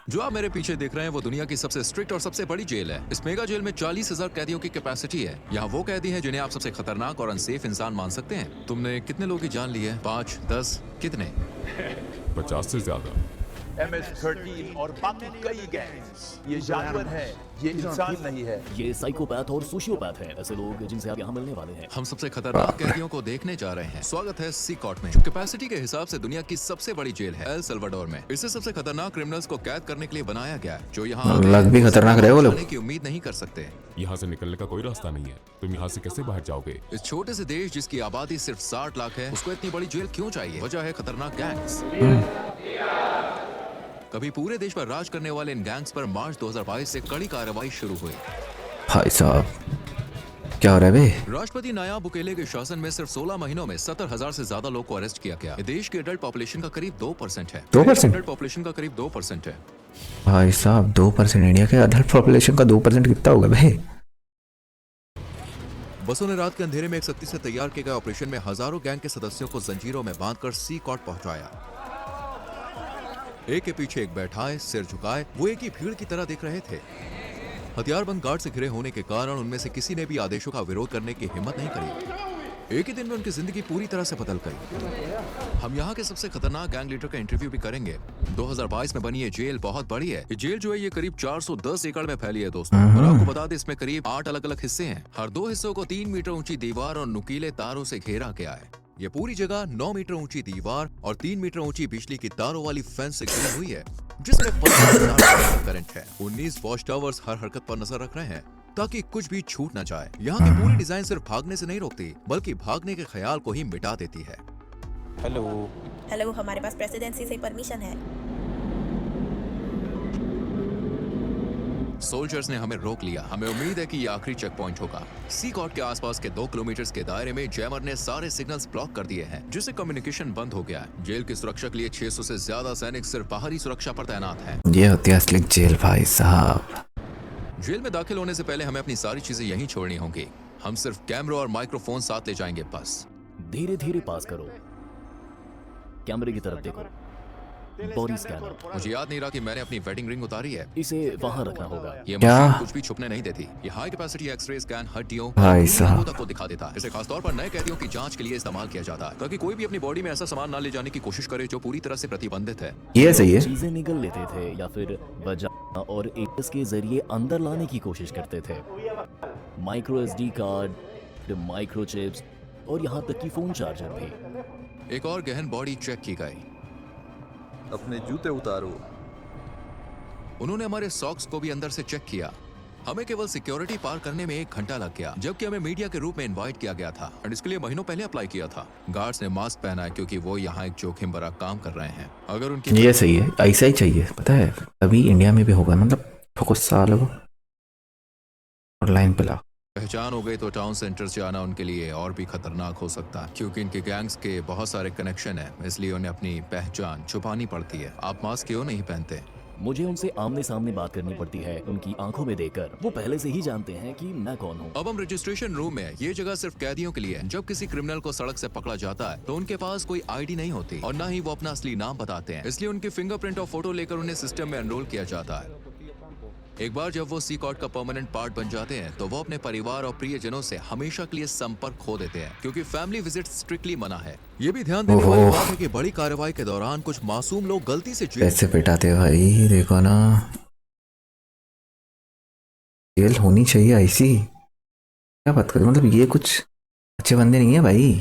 जो आप मेरे पीछे देख रहे हैं वो दुनिया की सबसे स्ट्रिक्ट और सबसे बड़ी जेल है। इस मेगा जेल में 40,000 कैदियों की कैपेसिटी है। यहाँ वो कैदी हैं जिन्हें आप सबसे खतरनाक और अनसेफ इंसान मान सकते हैं। तुमने कितने लोगों की जान ली है? 5, 10, कितने? 50 से ज्यादा। MS-13 और बाकी कई गैंग्स। ये जानवर है, ये इंसान नहीं है। ये साइकोपैथ और सोशियोपैथ हैं, ऐसे लोग जिनसे आप यहाँ मिलने वाले हैं। हम सबसे खतरनाक कैदियों को देखने जा रहे हैं। स्वागत है सी कॉर्ट में, जो कैपेसिटी के हिसाब से दुनिया की सबसे बड़ी जेल है, एल सल्वाडोर में। इसे सबसे खतरनाक क्रिमिनल्स को कैद करने के लिए बनाया गया है, जो यहाँ लग भी खतरनाक रहे वो लोग। जाने की उम्मीद नहीं कर सकते। यहाँ से निकलने का कोई रास्ता नहीं है। तुम यहाँ से कैसे बाहर जाओगे? इस छोटे से देश जिसकी आबादी सिर्फ 60 लाख है, उसको इतनी बड़ी जेल क्यों चाहिए? वजह है खतरनाक गैंग्स। कभी पूरे देश पर राज करने वाले इन गैंग्स पर मार्च 2022 से कड़ी कार्रवाई शुरू हुई। भाई साहब क्या हो रहा है बे? राष्ट्रपति नायाब बुकेले के शासन में सिर्फ 16 महीनों में 70,000 से ज्यादा लोग को अरेस्ट किया गया। ये देश की एडल्ट पॉपुलेशन का करीब 2% है। 2%? एडल्ट पॉपुलेशन का करीब 2% है। भाई साहब 2%? इंडिया के अडल्ट पॉपुलेशन का 2% कितना होगा भाई? बसों ने रात के अंधेरे में एक सख्ती से तैयार किए गए ऑपरेशन में हजारों गैंग के सदस्यों को जंजीरों में बांधकर सी कॉर्ट पहुंचाया। एक के पीछे एक बैठाए, सिर झुकाए, वो एक ही भीड़ की तरह दिख रहे थे। हथियारबंद गार्ड से घिरे होने के कारण उनमें से किसी ने भी आदेशों का विरोध करने की हिम्मत नहीं करी। एक ही दिन में उनकी जिंदगी पूरी तरह से बदल गई। हम यहाँ के सबसे खतरनाक गैंग लीडर का इंटरव्यू भी करेंगे। 2022 में बनी ये जेल बहुत बड़ी है। ये जेल जो है ये करीब 410 एकड़ में फैली है दोस्तों। और आपको बता दें इसमें करीब 8 अलग अलग हिस्से हैं। हर 2 हिस्सों को 3 मीटर ऊंची दीवार और नुकीले तारों से घेरा गया है। ये पूरी जगह 9 मीटर ऊंची दीवार और 3 मीटर ऊंची बिजली की तारों वाली फेंस से घिरी हुई है, जिसमें 50,000 करंट है। 19 वॉच टावर्स हर हरकत पर नजर रख रहे हैं ताकि कुछ भी छूट न जाए। यहाँ की पूरी डिजाइन सिर्फ भागने से नहीं रोकती, बल्कि भागने के ख्याल को ही मिटा देती है। हेलो, हमारे पास प्रेसिडेंसी से परमिशन है। सोल्जर्स ने हमें रोक लिया। हमें उम्मीद है कि ये आखिरी चेक पॉइंट होगा। सी कॉर्ट के आसपास के 2 किलोमीटर के दायरे में जैमर ने सारे सिग्नल्स ब्लॉक कर दिए हैं, जिससे कम्युनिकेशन बंद हो गया है। जेल की सुरक्षा के लिए 600 से ज्यादा सैनिक सिर्फ बाहरी सुरक्षा पर तैनात हैं। ये होती है असली जेल भाई साहब। जेल में दाखिल होने से पहले हमें अपनी सारी चीजें यहीं छोड़नी होंगी। हम सिर्फ कैमरा और माइक्रोफोन साथ ले जाएंगे बस। धीरे धीरे पास करो, कैमरे की तरफ देखो। Body scanner. मुझे याद नहीं रहा कि मैंने अपनी वेडिंग रिंग उतारी है। इसे वहां रखना होगा। ये क्या? मशीन कुछ भी छुपने नहीं देती। ये हाई कैपेसिटी एक्सरे स्कैन हड्डियों भाई साहब। तक को दिखा देता है। इसे खासतौर पर नए कैदियों की जांच के लिए इस्तेमाल किया जाता है, ताकि कोई भी अपनी बॉडी में ऐसा सामान ना ले जाने की कोशिश करे जो पूरी तरह से प्रतिबंधित है। ये सही है। चीजें निगल लेते थे या फिर बजाना और एटस के जरिए अंदर लाने की कोशिश करते थे। Micro SD card, micro chips और यहाँ तक कि फोन चार्जर भी। एक और गहन बॉडी चेक की गई। अपने जूते उतारो। उन्होंने हमारे सॉक्स को भी अंदर से चेक किया। हमें केवल सिक्योरिटी पार करने में 1 घंटा लग गया, जबकि हमें मीडिया के रूप में इनवाइट किया गया था और इसके लिए महीनों पहले अप्लाई किया था। गार्ड्स ने मास्क पहना है क्योंकि वो यहाँ एक जोखिम भरा काम कर रहे हैं। अगर उनकी ये सही है, ऐसा ही चाहिए। पता है अभी इंडिया में भी होगा, मतलब फोकस साल हो और लाइन पे ला। पहचान हो गई तो टाउन सेंटर से आना उनके लिए और भी खतरनाक हो सकता है, क्योंकि इनके गैंग्स के बहुत सारे कनेक्शन है, इसलिए उन्हें अपनी पहचान छुपानी पड़ती है। आप मास्क क्यों नहीं पहनते? मुझे उनसे आमने सामने बात करनी पड़ती है, उनकी आंखों में देखकर। वो पहले से ही जानते हैं कि मैं कौन हूँ। अब हम रजिस्ट्रेशन रूम में। ये जगह सिर्फ कैदियों के लिए है। जब किसी क्रिमिनल को सड़क से पकड़ा जाता है तो उनके पास कोई ID नहीं होती और न ही वो अपना असली नाम बताते हैं, इसलिए उनके फिंगरप्रिंट और फोटो लेकर उन्हें सिस्टम में एनरोल किया जाता है। एक बार जब वो सी कॉर्ट का परमानेंट पार्ट बन जाते हैं तो वो अपने परिवार और प्रियजनों से हमेशा के लिए संपर्क खो देते हैं, क्योंकि फैमिली विजिट स्ट्रिक्टली मना है। ये भी ध्यान देने वाली बात है कि बड़ी कार्रवाई के दौरान कुछ मासूम लोग गलती से जेल पैसे पिटाते भाई, देखो ना। जेल होनी चाहिए ऐसी। क्या बात करें, मतलब ये कुछ अच्छे बंदे नहीं है भाई,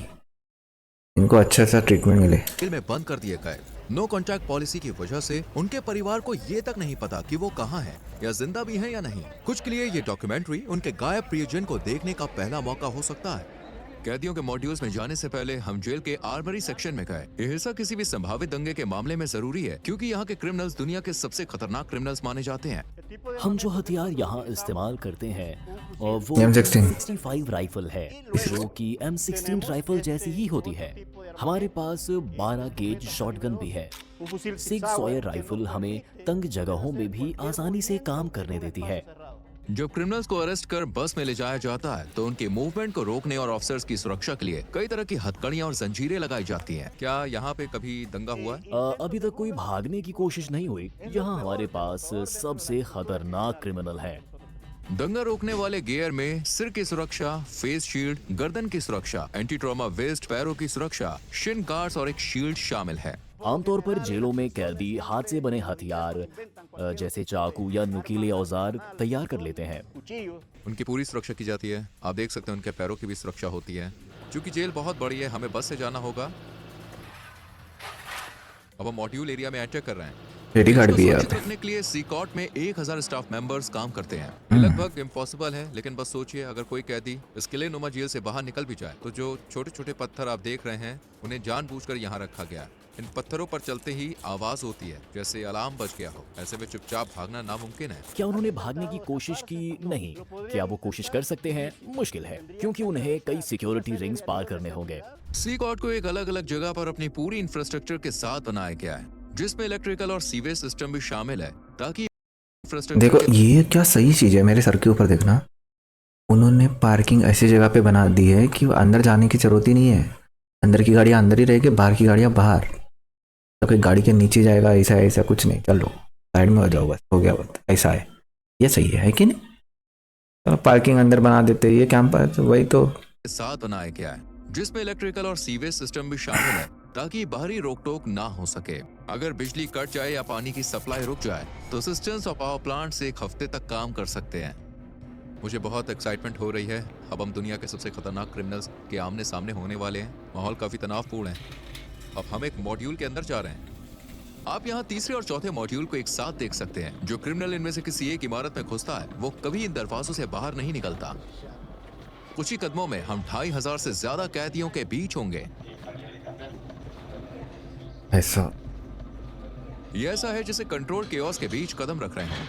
इनको अच्छा सा ट्रीटमेंट मिले। में बंद कर दिए गए। नो कॉन्टैक्ट पॉलिसी की वजह से उनके परिवार को ये तक नहीं पता कि वो कहाँ हैं या जिंदा भी हैं या नहीं। कुछ के लिए ये डॉक्यूमेंट्री उनके गायब प्रियजन को देखने का पहला मौका हो सकता है। कैदियों के मॉड्यूल्स में जाने से पहले हम जेल के आर्मरी सेक्शन में गए। ये हिस्सा किसी भी संभावित दंगे के मामले में जरूरी है, क्योंकि यहाँ के क्रिमिनल्स दुनिया के सबसे खतरनाक क्रिमिनल्स माने जाते हैं। हम जो हथियार यहाँ इस्तेमाल करते हैं और वो M16 65 राइफल है, जो कि M16 राइफल जैसी ही होती है। हमारे पास 12 गेज शॉटगन भी है। सिग सॉयर राइफल हमें तंग जगहों में भी आसानी से काम करने देती है। जब क्रिमिनल्स को अरेस्ट कर बस में ले जाया जाता है तो उनके मूवमेंट को रोकने और ऑफिसर्स की सुरक्षा के लिए कई तरह की हथकड़ियां और जंजीरें लगाई जाती हैं। क्या यहाँ पे कभी दंगा हुआ है? अभी तक कोई भागने की कोशिश नहीं हुई। यहाँ हमारे पास सबसे खतरनाक क्रिमिनल है। दंगा रोकने वाले गियर में सिर की सुरक्षा, फेस शील्ड, गर्दन की सुरक्षा, एंटी ट्रॉमा वेस्ट, पैरों की सुरक्षा, शिन गार्ड्स और एक शील्ड शामिल है। आमतौर पर जेलों में कैदी हाथ से बने हथियार जैसे चाकू या नुकीले औजार तैयार कर लेते हैं। उनकी पूरी सुरक्षा की जाती है। आप देख सकते हैं उनके पैरों की भी सुरक्षा होती है। क्योंकि जेल बहुत बड़ी है, हमें बस से जाना होगा। अब हम मॉड्यूल एरिया में एंटर कर रहे हैं। रेडी कार्ड भी है। सुरक्षित रखने के लिए सी कॉर्ट में 1000 स्टाफ मेंबर्स काम करते हैं। ये लगभग इम्पॉसिबल है, लेकिन बस सोचिए अगर कोई कैदी इस किले नुमा जेल से बाहर निकल भी जाए तो जो छोटे छोटे पत्थर आप देख रहे हैं उन्हें जानबूझकर यहाँ रखा गया है। इन पत्थरों पर चलते ही आवाज होती है जैसे अलार्म बज गया हो। ऐसे में चुपचाप भागना नामुमकिन है। क्या उन्होंने भागने की कोशिश की? नहीं। क्या वो कोशिश कर सकते हैं? मुश्किल है, क्योंकि उन्हें कई सिक्योरिटी रिंग्स पार करने होंगे। सी कॉर्ट को एक अलग अलग जगह पर अपनी पूरी इंफ्रास्ट्रक्चर के साथ बनाया गया है, जिसमें इलेक्ट्रिकल और सीवेज सिस्टम भी शामिल है, ताकि देखो ये क्या सही चीज है। मेरे सर के ऊपर देखना, उन्होंने पार्किंग ऐसी जगह पे बना दी है कि अंदर जाने की जरूरत ही नहीं है। अंदर की गाड़ियां अंदर ही रहेगी, बाहर की गाड़ियां बाहर। तो कोई गाड़ी के नीचे जाएगा ऐसा ऐसा कुछ नहीं। चलो साइड में हो जाओ, बस हो गया बात। ऐसा है, ये सही है कि नहीं? तो पार्किंग अंदर बना देते, ये कैंपस वही तो साथ बनाया गया है, जिसमें इलेक्ट्रिकल और सीवेज सिस्टम भी शामिल है, ताकि बाहरी रोक टोक ना हो सके। अगर बिजली कट जाए या पानी की सप्लाई रुक जाए तो असिस्टेंस और पावर प्लांट से 1 हफ्ते तक काम कर सकते हैं। मुझे बहुत एक्साइटमेंट हो रही है। अब हम दुनिया के सबसे खतरनाक क्रिमिनल्स के आमने सामने होने वाले हैं। माहौल काफी तनावपूर्ण है। अब हम एक मॉड्यूल के अंदर जा रहे हैं। आप यहाँ तीसरे और चौथे मॉड्यूल को एक साथ देख सकते हैं। जो क्रिमिनल इनमें से किसी एक इमारत में घुसता है वो कभी इन दरवाजों से बाहर नहीं निकलता। कुछ ही कदमों में हम 2500 से ज्यादा कैदियों के बीच होंगे। ऐसा ये ऐसा है जैसे कंट्रोल केओस के बीच कदम रख रहे हैं।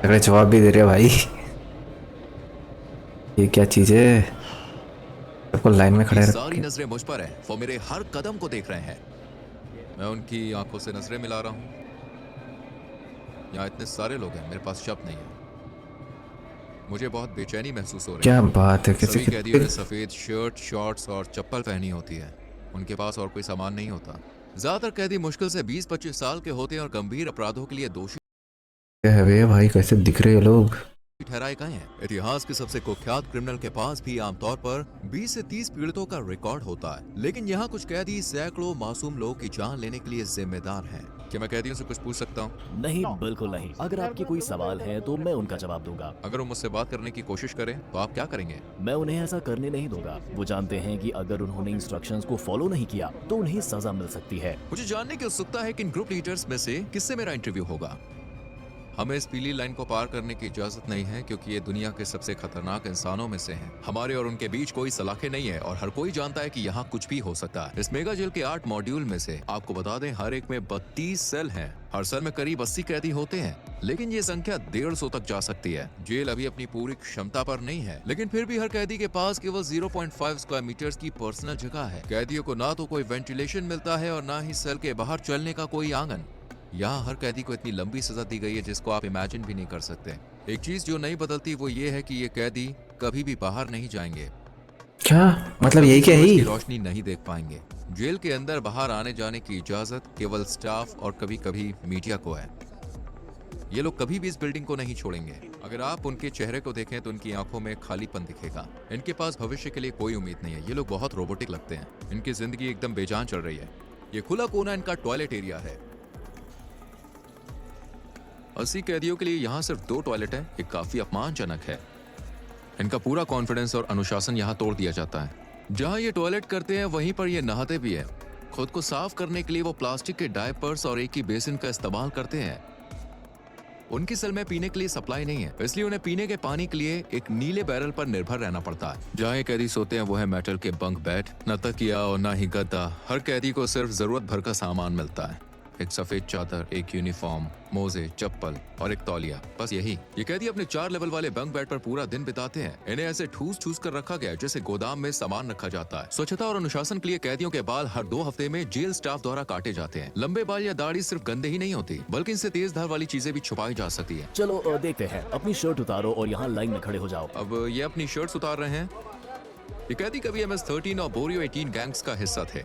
अगले जवाब भी दे रहे भाई। ये क्या चीज है? सबको लाइन में खड़े सारी रख। नजरें मुझ पर हैं। वो मेरे हर कदम को देख रहे हैं। मैं उनकी आंखों से नजरें मिला रहा हूं। यहाँ इतने सारे लोग हैं, मेरे पास शब्द नहीं है। मुझे बहुत बेचैनी महसूस हो रही है। क्या बात है? सभी कैदियों ने सफेद शर्ट, शॉर्ट्स और चप्पल पहनी होती है। उनके पास और कोई सामान नहीं होता। ज्यादातर कैदी मुश्किल से 20-25 साल के होते हैं और गंभीर अपराधों के लिए दोषी क्या है बे भाई? कैसे दिख रहे हैं लोग? ठहराए गए हैं। इतिहास के सबसे कुख्यात क्रिमिनल के पास भी आमतौर पर 20 से 30 पीड़ितों का रिकॉर्ड होता है, लेकिन यहाँ कुछ कैदी सैकड़ों मासूम लोगों की जान लेने के लिए जिम्मेदार हैं। क्या मैं कैदियों से कुछ पूछ सकता हूँ? नहीं, बिल्कुल नहीं। अगर आपके कोई सवाल है तो मैं उनका जवाब दूंगा। अगर वो मुझसे बात करने की कोशिश करें तो आप क्या करेंगे? मैं उन्हें ऐसा करने नहीं दूंगा। वो जानते हैं कि अगर उन्होंने इंस्ट्रक्शंस को फॉलो नहीं किया तो उन्हें सजा मिल सकती है। मुझे जानने की उत्सुकता है कि इन ग्रुप लीडर्स में से किससे मेरा इंटरव्यू होगा। हमें इस पीली लाइन को पार करने की इजाजत नहीं है, क्योंकि ये दुनिया के सबसे खतरनाक इंसानों में से हैं। हमारे और उनके बीच कोई सलाखें नहीं है और हर कोई जानता है कि यहाँ कुछ भी हो सकता है। इस मेगा जेल के 8 मॉड्यूल में से आपको बता दें हर एक में 32 सेल हैं। हर सेल में करीब 80 कैदी होते हैं, लेकिन ये संख्या 150 तक जा सकती है। जेल अभी अपनी पूरी क्षमता पर नहीं है, लेकिन फिर भी हर कैदी के पास केवल 0.5 स्क्वायर मीटर्स की पर्सनल जगह है। कैदियों को ना तो कोई वेंटिलेशन मिलता है और ना ही सेल के बाहर चलने का कोई आंगन। यहाँ हर कैदी को इतनी लंबी सजा दी गई है जिसको आप इमेजिन भी नहीं कर सकते। एक चीज जो नहीं बदलती वो ये है कि ये कैदी कभी भी बाहर नहीं जाएंगे। क्या मतलब? यही क्या सूरज की ही? रोशनी नहीं देख पाएंगे। जेल के अंदर बाहर आने जाने की इजाजत केवल स्टाफ और कभी कभी मीडिया को है। ये लोग कभी भी इस बिल्डिंग को नहीं छोड़ेंगे। अगर आप उनके चेहरे को देखें तो उनकी आंखों में खालीपन दिखेगा। इनके पास भविष्य के लिए कोई उम्मीद नहीं है। ये लोग बहुत रोबोटिक लगते हैं। इनकी जिंदगी एकदम बेजान चल रही है। ये खुला कोना इनका टॉयलेट एरिया है। 80 कैदियों के लिए यहाँ सिर्फ 2 टॉयलेट है। ये काफी अपमानजनक है। इनका पूरा कॉन्फिडेंस और अनुशासन यहाँ तोड़ दिया जाता है। जहाँ ये टॉयलेट करते हैं वहीं पर ये नहाते भी है। खुद को साफ करने के लिए वो प्लास्टिक के डायपर्स और एक ही बेसिन का इस्तेमाल करते हैं। उनकी सेल में पीने के लिए सप्लाई नहीं है, इसलिए उन्हें पीने के पानी के लिए एक नीले बैरल पर निर्भर रहना पड़ता है। जहाँ ये कैदी सोते हैं वो है मेटल के बंक बेड। न तकिया और न ही गद्दा। हर कैदी को सिर्फ जरूरत भर का सामान मिलता है। एक सफेद चादर, एक यूनिफॉर्म, मोजे, चप्पल और एक तौलिया, बस यही। ये कैदी अपने 4 लेवल वाले बंक बेड पर पूरा दिन बिताते हैं। इन्हें ऐसे ठूस कर रखा गया जैसे गोदाम में सामान रखा जाता है। स्वच्छता और अनुशासन के लिए कैदियों के बाल हर 2 हफ्ते में जेल स्टाफ द्वारा काटे जाते हैं। लंबे बाल या दाढ़ी सिर्फ गंदे ही नहीं होती, बल्कि इनसे तेज धार वाली चीजें भी छुपाई जा सकती है। चलो देखते हैं, अपनी शर्ट उतारो और यहाँ लाइन में खड़े हो जाओ। अब ये अपनी शर्ट्स उतार रहे हैं। ये कैदी कभी MS-13 और बोरियो 18 गैंग्स का हिस्सा थे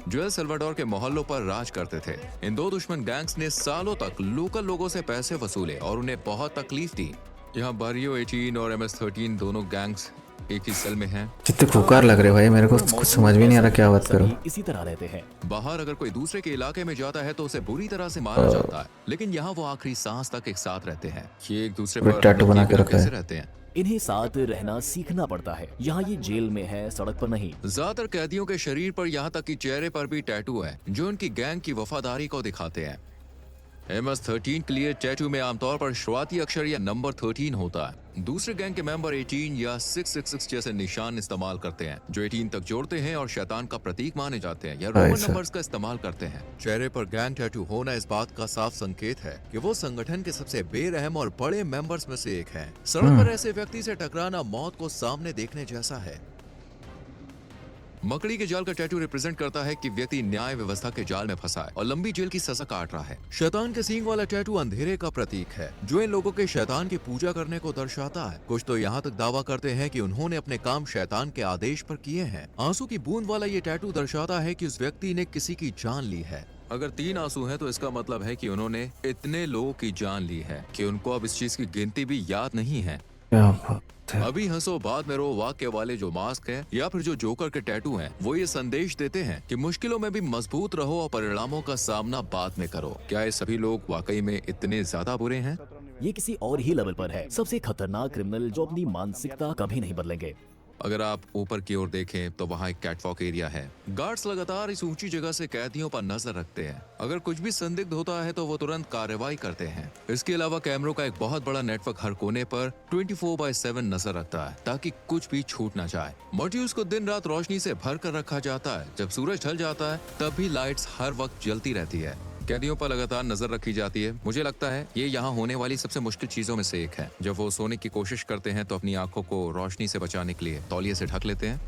जो एल सल्वाडोर के मोहल्लों पर राज करते थे। इन 2 दुश्मन गैंग्स ने सालों तक लोकल लोगों से पैसे वसूले और उन्हें बहुत तकलीफ दी। यहाँ बोरियो 18 और MS-13 दोनों गैंग्स एक ही सेल में हैं। कितने खुकार लग रहे भाई, मेरे को कुछ समझ भी नहीं आ रहा क्या बात करो। इसी तरह रहते हैं। बाहर अगर कोई दूसरे के इलाके में जाता है तो उसे बुरी तरह से मारा जाता है, लेकिन यहाँ वो आखिरी सांस तक एक साथ रहते हैं। ये एक दूसरे पर टैटू बना के रखा कैसे है। रहते हैं। इन्हें साथ रहना सीखना पड़ता है। यहाँ ये जेल में है, सड़क पर नहीं। ज्यादातर कैदियों के शरीर पर यहाँ तक कि चेहरे पर भी टैटू है जो उनकी गैंग की वफादारी को दिखाते हैं। MS-13 के लिए टैटू में आमतौर पर शुरुआती अक्षर या नंबर 13 होता है। दूसरे गैंग के मेंबर 18 या 666 जैसे निशान इस्तेमाल करते हैं जो 18 तक जोड़ते हैं और शैतान का प्रतीक माने जाते हैं, या रोमन नंबर्स का इस्तेमाल करते हैं। चेहरे पर गैंग टैटू होना इस बात का साफ संकेत है कि वो संगठन के सबसे बेरहम और बड़े मेंबर्स में से एक हैं। सड़क पर ऐसे व्यक्ति से टकराना मौत को सामने देखने जैसा है। मकड़ी के जाल का टैटू रिप्रेजेंट करता है कि व्यक्ति न्याय व्यवस्था के जाल में फंसा है और लंबी जेल की सजा काट रहा है। शैतान के सींग वाला टैटू अंधेरे का प्रतीक है जो इन लोगों के शैतान की पूजा करने को दर्शाता है। कुछ तो यहाँ तक दावा करते हैं कि उन्होंने अपने काम शैतान के आदेश पर किए हैं। आंसू की बूंद वाला ये टैटू दर्शाता है कि उस व्यक्ति ने किसी की जान ली है। अगर 3 आंसू हैं तो इसका मतलब है कि उन्होंने इतने लोगों की जान ली है कि उनको अब इस चीज की गिनती भी याद नहीं है। अभी हंसो बाद में रो वाक्य वाले जो मास्क है या फिर जो जोकर के टैटू हैं, वो ये संदेश देते हैं कि मुश्किलों में भी मजबूत रहो और परिणामों का सामना बाद में करो। क्या ये सभी लोग वाकई में इतने ज्यादा बुरे हैं? ये किसी और ही लेवल पर है। सबसे खतरनाक क्रिमिनल जो अपनी मानसिकता कभी नहीं बदलेंगे। अगर आप ऊपर की ओर देखें तो वहाँ एक कैटवॉक एरिया है। गार्ड्स लगातार इस ऊंची जगह से कैदियों पर नजर रखते हैं। अगर कुछ भी संदिग्ध होता है तो वो तुरंत कार्रवाई करते हैं। इसके अलावा कैमरों का एक बहुत बड़ा नेटवर्क हर कोने पर 24/7 नजर रखता है ताकि कुछ भी छूट ना जाए। मॉड्यूल्स को दिन रात रोशनी से भर कर रखा जाता है। जब सूरज ढल जाता है तब भी लाइट्स हर वक्त जलती रहती है। कैदियों पर लगातार नजर रखी जाती है। मुझे लगता है ये यहाँ होने वाली सबसे मुश्किल चीजों में से एक है। जब वो सोने की कोशिश करते हैं तो अपनी आंखों को रोशनी से बचाने के लिए तौलिए से ढक लेते हैं।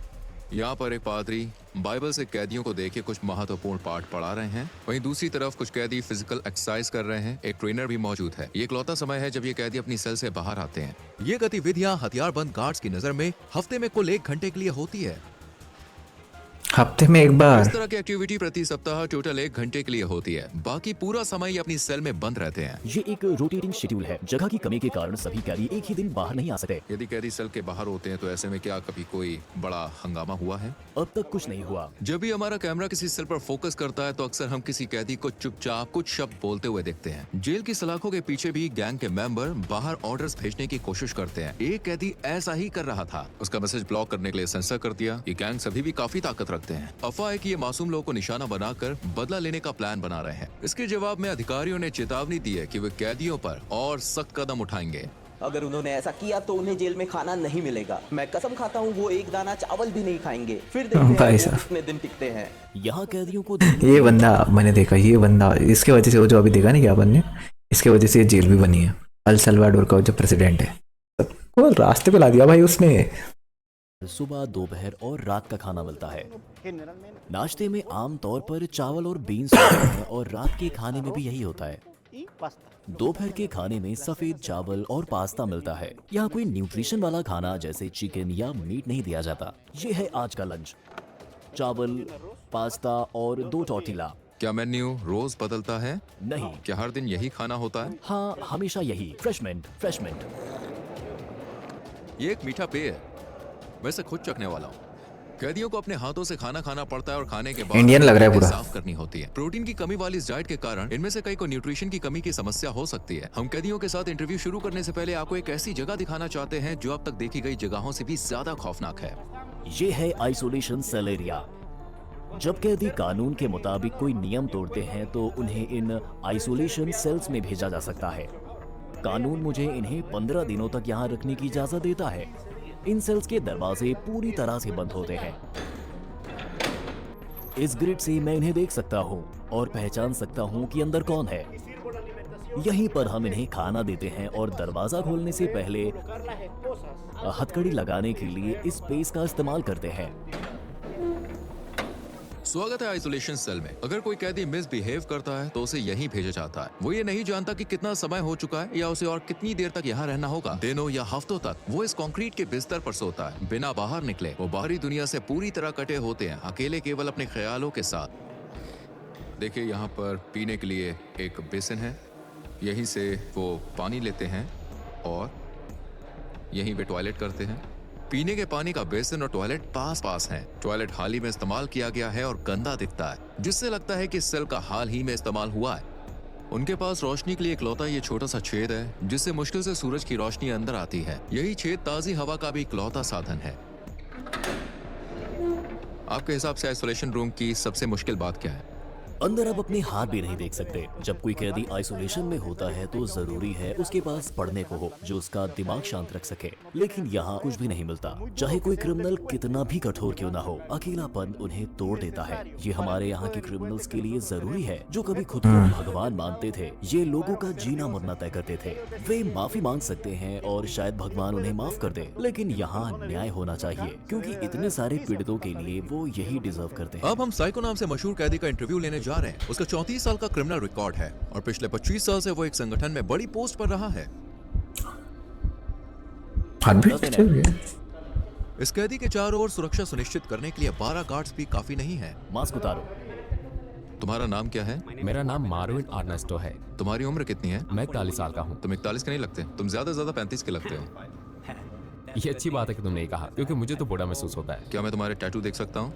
यहाँ पर एक पादरी बाइबल से कैदियों को देखे कुछ महत्वपूर्ण पाठ पढ़ा रहे हैं। वहीं दूसरी तरफ कुछ कैदी फिजिकल एक्सरसाइज कर रहे हैं। एक ट्रेनर भी मौजूद है। ये इकलौता समय है जब ये कैदी अपनी सेल से बाहर आते हैं। ये गतिविधियाँ हथियारबंद गार्ड्स की नजर में हफ्ते में कुल 1 घंटे के लिए होती है। हफ्ते में एक बार इस तरह की एक्टिविटी प्रति सप्ताह टोटल 1 घंटे के लिए होती है। बाकी पूरा समय ये अपनी सेल में बंद रहते हैं। ये एक रोटेटिंग शेड्यूल है। जगह की कमी के कारण सभी कैदी एक ही दिन बाहर नहीं आ सकते। यदि कैदी सेल के बाहर होते हैं तो ऐसे में क्या कभी कोई बड़ा हंगामा हुआ है? अब तक कुछ नहीं हुआ। जब भी हमारा कैमरा किसी सेल पर फोकस करता है तो अक्सर हम किसी कैदी को चुपचाप कुछ शब्द बोलते हुए देखते हैं। जेल की सलाखों के पीछे भी गैंग के मेंबर बाहर ऑर्डर्स भेजने की कोशिश करते हैं। एक कैदी ऐसा ही कर रहा था। उसका मैसेज ब्लॉक करने के लिए सेंसर कर दिया। ये गैंग सभी भी काफी ताकत रखते हैं। अफवाह है कि ये मासूम लोगों को निशाना बनाकर बदला लेने का प्लान बना रहे हैं। इसके जवाब में अधिकारियों ने चेतावनी दी है कि वे कैदियों पर और सख्त कदम उठाएंगे। अगर उन्होंने ऐसा किया तो उन्हें जेल में खाना नहीं मिलेगा। मैं कसम खाता हूँ वो एक दाना चावल भी नहीं खाएंगे। फिर देखते हैं भाई वो साहब। कितने दिन टिकते हैं। यहाँ कैदियों को ये बंदा मैंने देखा, ये बंदा इसके वजह से वो जो अभी देखा नहीं क्या बनने, इसके वजह से ये जेल भी बनी है। एल सल्वाडोर का जो प्रेसिडेंट है सबको रास्ते पे ला दिया भाई उसने। सुबह, दोपहर और रात का खाना मिलता है। नाश्ते में आमतौर पर चावल और बीन्स होते हैं और रात के खाने में भी यही होता है। दोपहर के खाने में सफेद चावल और पास्ता मिलता है। यहाँ कोई न्यूट्रिशन वाला खाना जैसे चिकन या मीट नहीं दिया जाता। ये है आज का लंच। चावल, पास्ता और 2 टॉर्टिला। क्या मेन्यू रोज बदलता है? नहीं। क्या हर दिन यही खाना होता है? हाँ, हमेशा यही। फ्रेशमेंट। ये एक मीठा पेय है। वैसे खुद चखने वाला हूँ। कैदियों को अपने हाथों से खाना खाना पड़ता है और खाने के बाद इंडियन लग रहा है पूरा। साफ करनी होती है। प्रोटीन की कमी वाली इस डाइट के कारण इनमें से कई को न्यूट्रिशन की कमी की समस्या हो सकती है। हम कैदियों के साथ इंटरव्यू शुरू करने से पहले आपको एक ऐसी जगह दिखाना चाहते हैं जो अब तक देखी गई जगहों से भी ज्यादा खौफनाक है। ये है आइसोलेशन सेल एरिया। जब कैदी कानून के मुताबिक कोई नियम तोड़ते हैं तो उन्हें इन आइसोलेशन सेल्स में भेजा जा सकता है। कानून मुझे इन्हें 15 दिनों तक यहाँ रखने की इजाजत देता है। इन सेल्स के दरवाजे पूरी तरह से बंद होते हैं। इस ग्रिड से मैं इन्हें देख सकता हूँ और पहचान सकता हूँ कि अंदर कौन है। यहीं पर हम इन्हें खाना देते हैं और दरवाजा खोलने से पहले हथकड़ी लगाने के लिए इस स्पेस का इस्तेमाल करते हैं। स्वागत है आइसोलेशन सेल में। अगर कोई कैदी मिसबिहेव करता है तो उसे यहीं भेजा जाता है। वो ये नहीं जानता कि कितना समय हो चुका है या उसे और कितनी देर तक यहाँ रहना होगा, दिनों या हफ्तों तक। वो इस कंक्रीट के बिस्तर पर सोता है बिना बाहर निकले। वो बाहरी दुनिया से पूरी तरह कटे होते हैं, अकेले केवल अपने ख्यालों के साथ। देखिए, यहाँ पर पीने के लिए एक बेसिन है, यहीं से वो पानी लेते हैं और यहीं पे टॉयलेट करते हैं। पीने के पानी का बेसिन और टॉयलेट पास पास हैं। टॉयलेट हाल ही में इस्तेमाल किया गया है और गंदा दिखता है, जिससे लगता है कि इस सेल का हाल ही में इस्तेमाल हुआ है। उनके पास रोशनी के लिए इकलौता ये छोटा सा छेद है, जिससे मुश्किल से सूरज की रोशनी अंदर आती है। यही छेद ताजी हवा का भी इकलौता साधन है। आपके हिसाब से आइसोलेशन रूम की सबसे मुश्किल बात क्या है? अंदर आप अपने हाथ भी नहीं देख सकते। जब कोई कैदी आइसोलेशन में होता है तो जरूरी है उसके पास पढ़ने को हो जो उसका दिमाग शांत रख सके, लेकिन यहाँ कुछ भी नहीं मिलता। चाहे कोई क्रिमिनल कितना भी कठोर क्यों ना हो, अकेलापन उन्हें तोड़ देता है। ये हमारे यहाँ के क्रिमिनल्स के लिए जरूरी है जो कभी खुद को भगवान मानते थे। ये लोगों का जीना मरना तय करते थे। वे माफी मांग सकते हैं और शायद भगवान उन्हें माफ कर दे, लेकिन यहाँ न्याय होना चाहिए क्योंकि इतने सारे पीड़ितों के लिए वो यही डिजर्व करते हैं। अब हम साइको नाम से मशहूर कैदी का इंटरव्यू लेने जा रहे हैं। उसका 34 साल का क्रिमिनल रिकॉर्ड है और पिछले 25 साल से वो एक संगठन में बड़ी पोस्ट पर रहा है। इस कैदी के चारों ओर सुरक्षा सुनिश्चित करने के लिए 12 गार्ड्स भी काफी नहीं है। मास्क उतारो। तुम्हारा नाम क्या है? मेरा नाम मार्विन आर्नेस्टो है। तुम्हारी उम्र कितनी है? मैं 41 साल का हूँ। तुम 41 के नहीं लगते, तुम ज्यादा से ज्यादा 35 के लगते हो। ये अच्छी बात है कि तुमने ये कहा, क्योंकि मुझे तो बूढ़ा महसूस होता है। क्या मैं तुम्हारे टैटू देख सकता हूँ?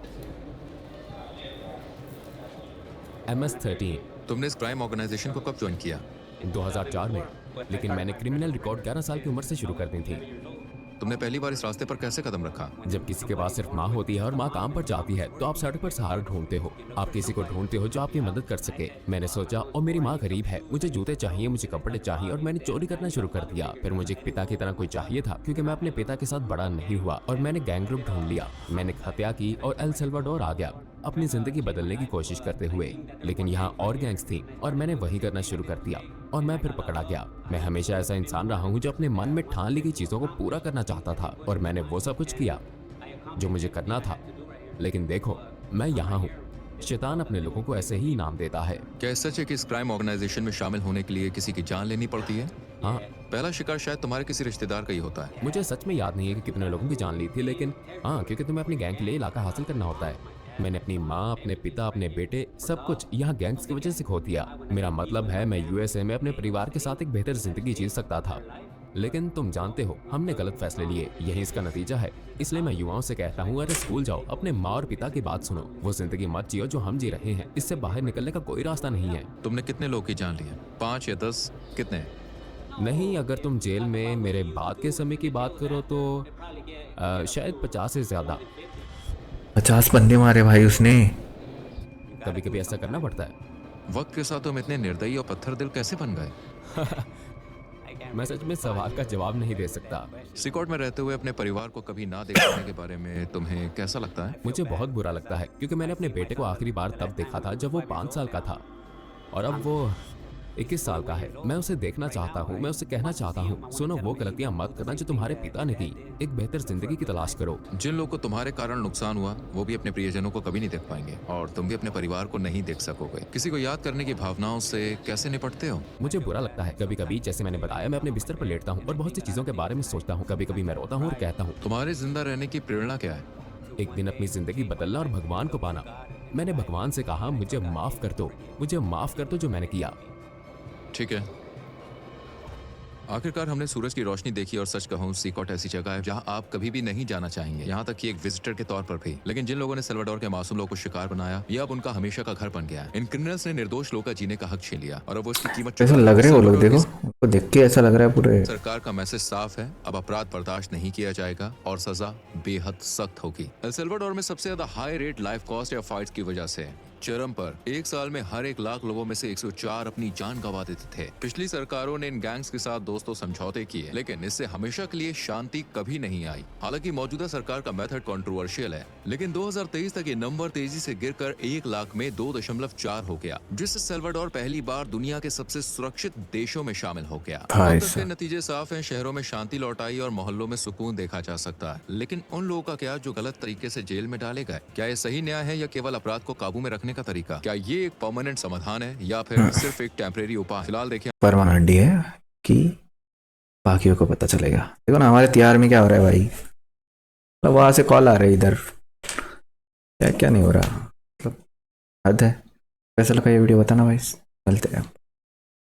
MS-13 तुमने इस क्राइम ऑर्गेनाइजेशन को कब ज्वाइन किया? 2004 में, लेकिन मैंने क्रिमिनल रिकॉर्ड 11 साल की उम्र से शुरू कर दी थी। तुमने पहली बार इस रास्ते पर कैसे कदम रखा? जब किसी के पास सिर्फ माँ होती है और माँ काम पर जाती है तो आप सड़क पर सहारा ढूंढते हो। आप किसी को ढूंढते हो जो आपकी मदद कर सके। मैंने सोचा, और मेरी माँ गरीब है, मुझे जूते चाहिए, मुझे कपड़े चाहिए, और मैंने चोरी करना शुरू कर दिया। फिर मुझे एक पिता की तरह कोई चाहिए था, क्योंकि मैं अपने पिता के साथ बड़ा नहीं हुआ, और मैंने गैंग ग्रुप ढूंढ लिया। मैंने हत्या की और एल सल्वाडोर आ गया अपनी जिंदगी बदलने की कोशिश करते हुए। लेकिन यहाँ और गैंग्स थी और मैंने वही करना शुरू कर दिया और मैं फिर पकड़ा गया। मैं हमेशा ऐसा इंसान रहा हूँ जो अपने मन में ठान ली गई चीजों को पूरा करना चाहता था, और मैंने वो सब कुछ किया जो मुझे करना था। लेकिन देखो, मैं यहाँ हूँ। शैतान अपने लोगों को ऐसे ही इनाम देता है। क्या सच है कि इस क्राइम ऑर्गेनाइजेशन में शामिल होने के लिए किसी की जान लेनी पड़ती है? हाँ, पहला शिकार शायद तुम्हारे किसी रिश्तेदार का ही होता है। मुझे सच में याद नहीं है कि कितने लोगों की जान ली थी, लेकिन हाँ, क्योंकि तुम्हें अपनी गैंग के लिए इलाका हासिल करना होता है। मैंने अपनी माँ, अपने पिता, अपने बेटे, सब कुछ यहाँ गैंग्स की वजह से खो दिया। मेरा मतलब है, मैं USA में अपने परिवार के साथ एक बेहतर जिंदगी जी सकता था, लेकिन तुम जानते हो, हमने गलत फैसले लिए। यही इसका नतीजा है। इसलिए मैं युवाओं से कहता हूँ, अरे स्कूल जाओ, अपने माँ और पिता की बात सुनो। वो जिंदगी मत जियो जो हम जी रहे हैं। इससे बाहर निकलने का कोई रास्ता नहीं है। तुमने कितने लोग की जान ली है? 5 या 10? कितने? नहीं, अगर तुम जेल में मेरे बाद के समय की बात करो तो शायद 50 से ज्यादा। 50 बंदे मारे भाई उसने। कभी कभी ऐसा करना पड़ता है। वक्त के साथ तुम इतने निर्दयी और पत्थर दिल कैसे बन गए? मैं सच में सवाल का जवाब नहीं दे सकता। सिकॉट में रहते हुए अपने परिवार को कभी ना देख पाने के बारे में तुम्हें कैसा लगता है? मुझे बहुत बुरा लगता है, क्योंकि मैंने अपने बेटे को आखिरी बार तब देखा था जब वो 5 साल का था, और अब वो 21 साल का है। मैं उसे देखना चाहता हूँ। मैं उसे कहना चाहता हूँ, सुनो, वो गलतियाँ मत करना जो तुम्हारे पिता ने की। एक बेहतर जिंदगी की तलाश करो। जिन लोगों को तुम्हारे कारण नुकसान हुआ, वो भी अपने प्रियजनों को कभी नहीं देख पाएंगे, और तुम भी अपने परिवार को नहीं देख सकोगे। किसी को याद करने की भावनाओं से कैसे निपटते हो? मुझे बुरा लगता है। कभी कभी, जैसे मैंने बताया, मैं अपने बिस्तर पर लेटता हूँ और बहुत सी चीजों के बारे में सोचता हूँ। कभी कभी मैं रोता हूँ और कहता हूँ, तुम्हारे जिंदा रहने की प्रेरणा क्या है? एक दिन अपनी जिंदगी बदलना और भगवान को पाना। मैंने भगवान से कहा, मुझे माफ कर दो, मुझे माफ कर दो जो मैंने किया। ठीक है। आखिरकार हमने सूरज की रोशनी देखी, और सच कहूं, सिकॉट ऐसी जगह है जहां आप कभी भी नहीं जाना चाहेंगे, यहाँ तक कि एक विजिटर के तौर पर भी। लेकिन जिन लोगों ने सल्वाडोर के मासूम लोगों को शिकार बनाया, यह अब उनका हमेशा का घर बन गया है। इन क्रिमिनल्स ने निर्दोष लोगों का जीने का हक छीन लिया, और अब वो इसकी कीमत ऐसा लग रहे हैं वो लोग। देखो, उनको देख के ऐसा लग रहा है पूरे। सरकार का मैसेज साफ है, अब अपराध बर्दाश्त नहीं किया जाएगा और सजा बेहद सख्त होगी। एल सल्वाडोर में सबसे ज्यादा हाई रेट लाइफ कॉस्ट या फाइट्स की वजह से चरम पर। एक साल में हर 1 लाख लोगों में से 104 अपनी जान गंवा देते थे। पिछली सरकारों ने इन गैंग्स के साथ दोस्तों समझौते किए, लेकिन इससे हमेशा के लिए शांति कभी नहीं आई। हालांकि मौजूदा सरकार का मेथड कंट्रोवर्शियल है, लेकिन 2023 तक ये नंबर तेजी से गिरकर 1 लाख में 2.4 हो गया, जिससे सल्वाडोर पहली बार दुनिया के सबसे सुरक्षित देशों में शामिल हो गया। अब इसके नतीजे साफ हैं, शहरों में शांति लौट आई और मोहल्लों में सुकून देखा जा सकता है। लेकिन उन लोगों का क्या जो गलत तरीके से जेल में डाले गए? क्या ये सही न्याय है या केवल अपराध को काबू में रखने का तरीका? क्या ये एक परमानेंट समाधान है या फिर सिर्फ एक टेम्परेरी उपाय? फिलहाल देखिए परमानेंट है कि बाकियों को पता चलेगा। देखो ना हमारे तिहाड़ में क्या हो रहा है भाई, मतलब वहां से कॉल आ रही है इधर, क्या क्या नहीं हो रहा, मतलब हद है। फैसल का ये वीडियो बताना भाई, चलते हैं।